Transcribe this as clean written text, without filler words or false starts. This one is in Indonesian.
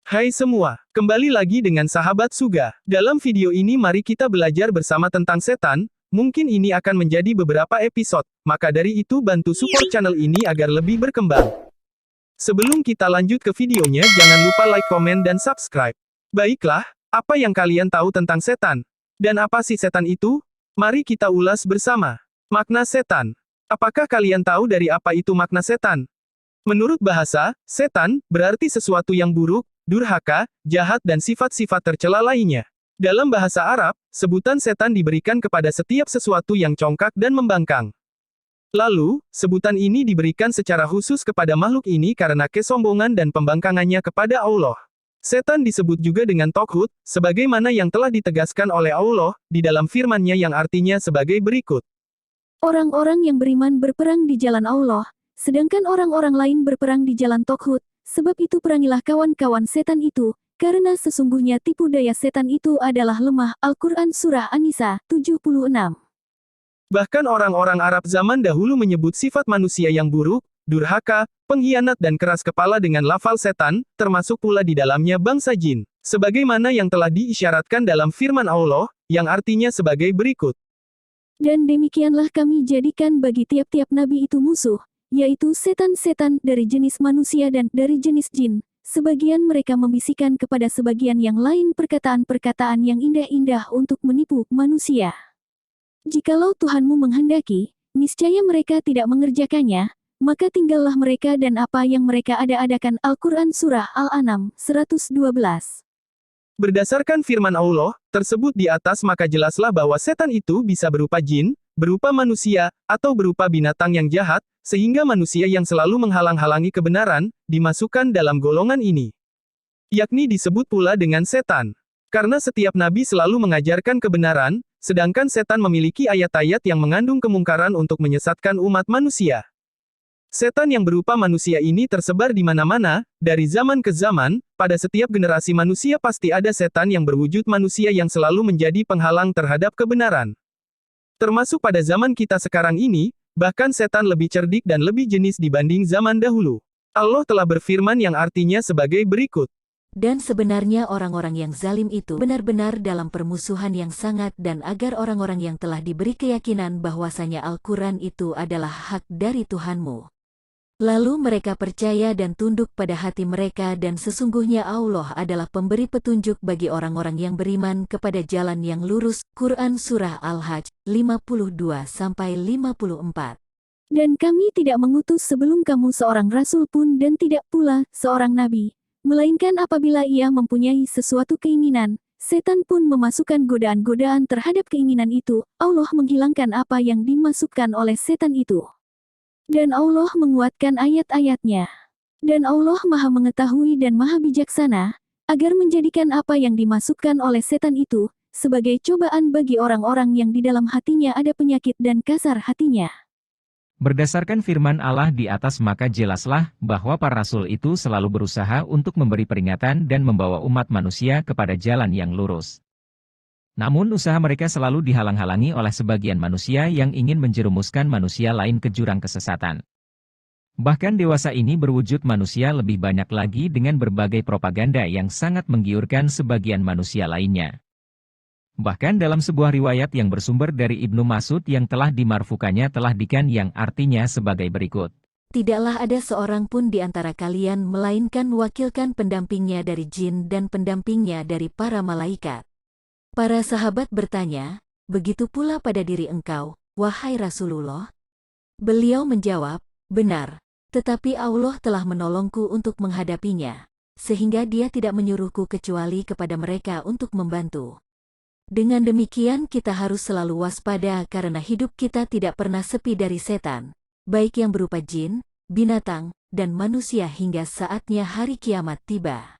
Hai semua, kembali lagi dengan sahabat Suga. Dalam video ini mari kita belajar bersama tentang setan. Mungkin ini akan menjadi beberapa episode, maka dari itu bantu support channel ini agar lebih berkembang. Sebelum kita lanjut ke videonya, jangan lupa like, komen, dan subscribe. Baiklah, apa yang kalian tahu tentang setan? Dan apa sih setan itu? Mari kita ulas bersama. Makna setan. Apakah kalian tahu dari apa itu makna setan? Menurut bahasa, setan berarti sesuatu yang buruk, durhaka, jahat dan sifat-sifat tercela lainnya. Dalam bahasa Arab, sebutan setan diberikan kepada setiap sesuatu yang congkak dan membangkang. Lalu, sebutan ini diberikan secara khusus kepada makhluk ini karena kesombongan dan pembangkangannya kepada Allah. Setan disebut juga dengan Toghut, sebagaimana yang telah ditegaskan oleh Allah di dalam firman-Nya yang artinya sebagai berikut. Orang-orang yang beriman berperang di jalan Allah, sedangkan orang-orang lain berperang di jalan Toghut. Sebab itu perangilah kawan-kawan setan itu, karena sesungguhnya tipu daya setan itu adalah lemah. Al-Quran Surah An-Nisa, 76. Bahkan orang-orang Arab zaman dahulu menyebut sifat manusia yang buruk, durhaka, pengkhianat dan keras kepala dengan lafal setan, termasuk pula di dalamnya bangsa jin. Sebagaimana yang telah diisyaratkan dalam firman Allah, yang artinya sebagai berikut. Dan demikianlah kami jadikan bagi tiap-tiap nabi itu musuh, yaitu setan-setan dari jenis manusia dan dari jenis jin. Sebagian mereka membisikkan kepada sebagian yang lain perkataan-perkataan yang indah-indah untuk menipu manusia. Jikalau Tuhanmu menghendaki, niscaya mereka tidak mengerjakannya, maka tinggallah mereka dan apa yang mereka ada-adakan. Al-Quran Surah Al-An'am, 112. Berdasarkan firman Allah tersebut di atas maka jelaslah bahwa setan itu bisa berupa jin, berupa manusia, atau berupa binatang yang jahat, sehingga manusia yang selalu menghalang-halangi kebenaran, dimasukkan dalam golongan ini. Yakni disebut pula dengan setan. Karena setiap nabi selalu mengajarkan kebenaran, sedangkan setan memiliki ayat-ayat yang mengandung kemungkaran untuk menyesatkan umat manusia. Setan yang berupa manusia ini tersebar di mana-mana, dari zaman ke zaman, pada setiap generasi manusia pasti ada setan yang berwujud manusia yang selalu menjadi penghalang terhadap kebenaran. Termasuk pada zaman kita sekarang ini, bahkan setan lebih cerdik dan lebih jenis dibanding zaman dahulu. Allah telah berfirman yang artinya sebagai berikut. Dan sebenarnya orang-orang yang zalim itu benar-benar dalam permusuhan yang sangat dan agar orang-orang yang telah diberi keyakinan bahwasanya Al-Quran itu adalah hak dari Tuhanmu. Lalu mereka percaya dan tunduk pada hati mereka dan sesungguhnya Allah adalah pemberi petunjuk bagi orang-orang yang beriman kepada jalan yang lurus. Quran Surah Al-Hajj, 52-54. Dan kami tidak mengutus sebelum kamu seorang rasul pun dan tidak pula seorang nabi, melainkan apabila ia mempunyai sesuatu keinginan, setan pun memasukkan godaan-godaan terhadap keinginan itu. Allah menghilangkan apa yang dimasukkan oleh setan itu. Dan Allah menguatkan ayat-ayatnya. Dan Allah Maha Mengetahui dan Maha Bijaksana, agar menjadikan apa yang dimasukkan oleh setan itu, sebagai cobaan bagi orang-orang yang di dalam hatinya ada penyakit dan kasar hatinya. Berdasarkan firman Allah di atas maka jelaslah bahwa para rasul itu selalu berusaha untuk memberi peringatan dan membawa umat manusia kepada jalan yang lurus. Namun usaha mereka selalu dihalang-halangi oleh sebagian manusia yang ingin menjerumuskan manusia lain ke jurang kesesatan. Bahkan dewasa ini berwujud manusia lebih banyak lagi dengan berbagai propaganda yang sangat menggiurkan sebagian manusia lainnya. Bahkan dalam sebuah riwayat yang bersumber dari Ibnu Mas'ud yang telah dimarfukannya telah dikan yang artinya sebagai berikut. Tidaklah ada seorang pun di antara kalian melainkan wakilkan pendampingnya dari jin dan pendampingnya dari para malaikat. Para sahabat bertanya, begitu pula pada diri engkau, wahai Rasulullah? Beliau menjawab, benar, tetapi Allah telah menolongku untuk menghadapinya, sehingga dia tidak menyuruhku kecuali kepada mereka untuk membantu. Dengan demikian kita harus selalu waspada karena hidup kita tidak pernah sepi dari setan, baik yang berupa jin, binatang, dan manusia hingga saatnya hari kiamat tiba.